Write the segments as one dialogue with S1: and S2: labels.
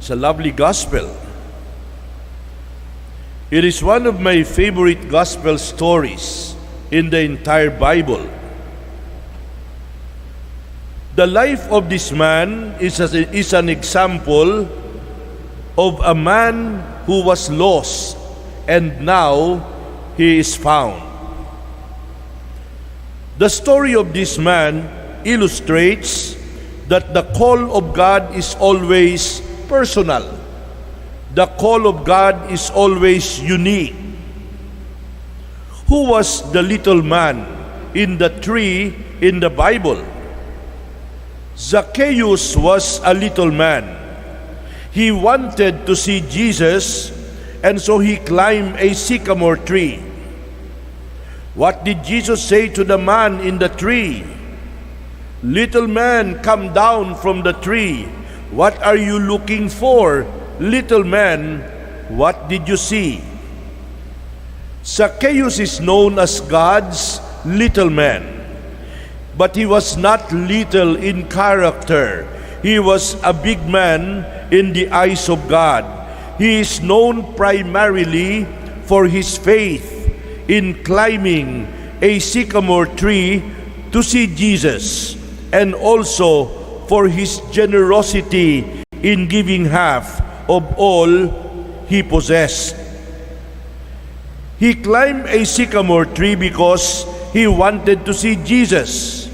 S1: It's a lovely gospel. It is one of my favorite gospel stories in the entire Bible. The life of this man is an example of a man who was lost and now he is found. The story of this man illustrates that the call of God is always personal. The call of God is always unique. Who was the little man in the tree in the Bible? Zacchaeus was a little man. He wanted to see Jesus, and so he climbed a sycamore tree. What did Jesus say to the man in the tree? "Little man, come down from the tree. What are you looking for? Little man, what did you see?" Zacchaeus is known as God's little man, but he was not little in character. He was a big man in the eyes of God. He is known primarily for his faith in climbing a sycamore tree to see Jesus, and also for his generosity in giving half of all he possessed. He climbed a sycamore tree because he wanted to see Jesus.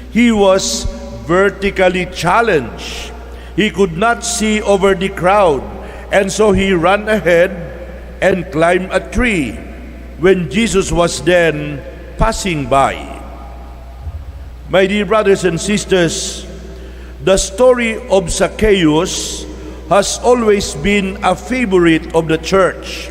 S1: He was vertically challenged. He could not see over the crowd, and so he ran ahead and climbed a tree when Jesus was then passing by. My dear brothers and sisters, the story of Zacchaeus has always been a favorite of the church.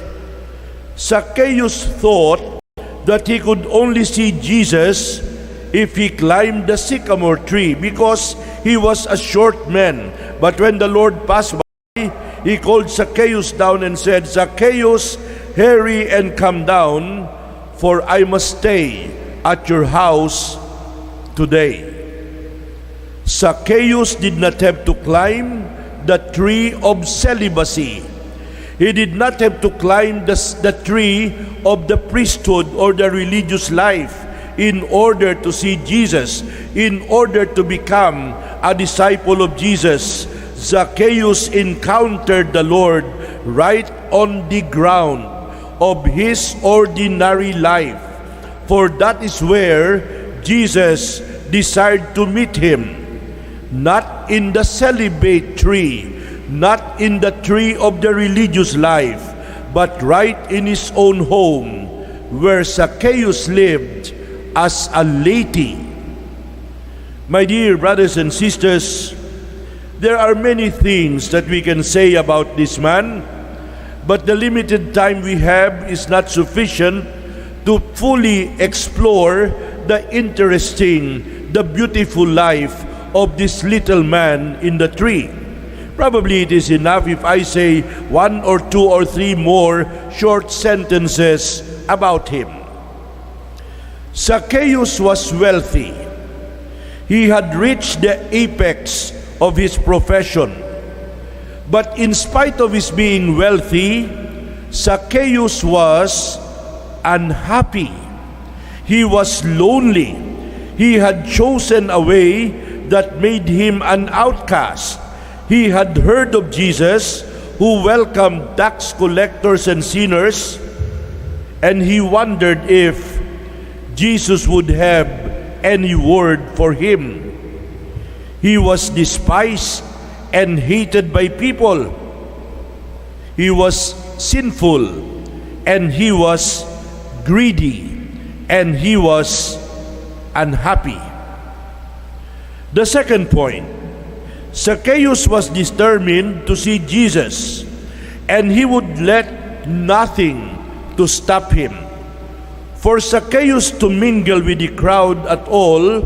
S1: Zacchaeus thought that he could only see Jesus if he climbed the sycamore tree because he was a short man. But when the Lord passed by, he called Zacchaeus down and said, "Zacchaeus, hurry and come down, for I must stay at your house today." Zacchaeus did not have to climb the tree of celibacy. He did not have to climb the tree of the priesthood or the religious life in order to see Jesus, in order to become a disciple of Jesus. Zacchaeus encountered the Lord right on the ground of his ordinary life, for that is where Jesus desired to meet him. Not in the celibate tree, not in the tree of the religious life, but right in his own home, where Zacchaeus lived as a laity. My dear brothers and sisters, there are many things that we can say about this man, but the limited time we have is not sufficient to fully explore the interesting, the beautiful life of this little man in the tree. Probably it is enough if I say one or two or three more short sentences about him. Zacchaeus was wealthy. He had reached the apex of his profession. But in spite of his being wealthy, Zacchaeus was unhappy. He was lonely. He had chosen a way that made him an outcast. He had heard of Jesus, who welcomed tax collectors and sinners, and he wondered if Jesus would have any word for him. He was despised and hated by people. He was sinful, and he was greedy, and he was unhappy. The second point, Zacchaeus was determined to see Jesus, and he would let nothing to stop him. For Zacchaeus to mingle with the crowd at all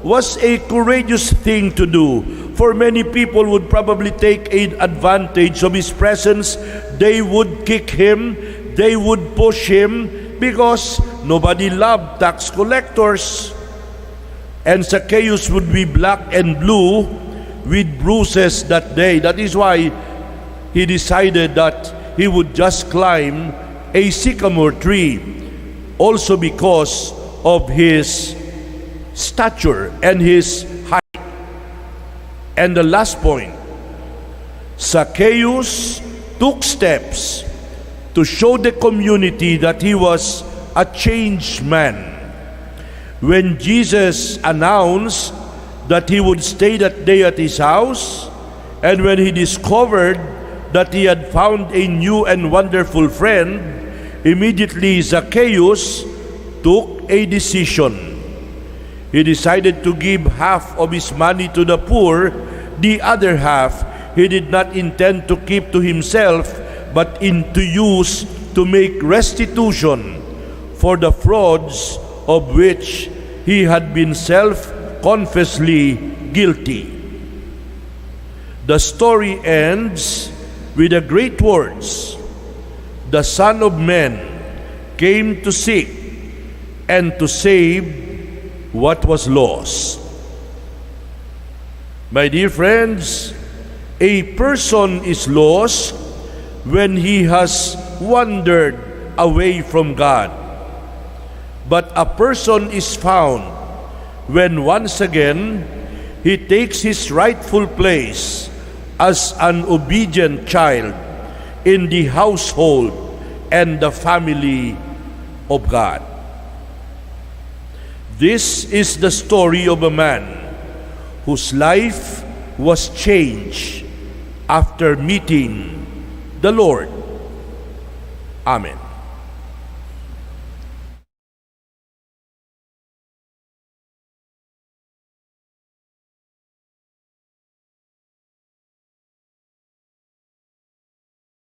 S1: was a courageous thing to do. For many people would probably take advantage of his presence. They would kick him, they would push him, because nobody loved tax collectors. And Zacchaeus would be black and blue with bruises that day. That is why he decided that he would just climb a sycamore tree, also because of his stature and his height. And the last point, Zacchaeus took steps to show the community that he was a changed man. When Jesus announced that he would stay that day at his house, and when he discovered that he had found a new and wonderful friend, immediately Zacchaeus took a decision. He decided to give half of his money to the poor. The other half he did not intend to keep to himself, but to use to make restitution for the frauds of which he had been self-confessedly guilty. The story ends with the great words, "The Son of Man came to seek and to save what was lost." My dear friends, a person is lost when he has wandered away from God. But a person is found when once again he takes his rightful place as an obedient child in the household and the family of God. This is the story of a man whose life was changed after meeting the Lord. Amen.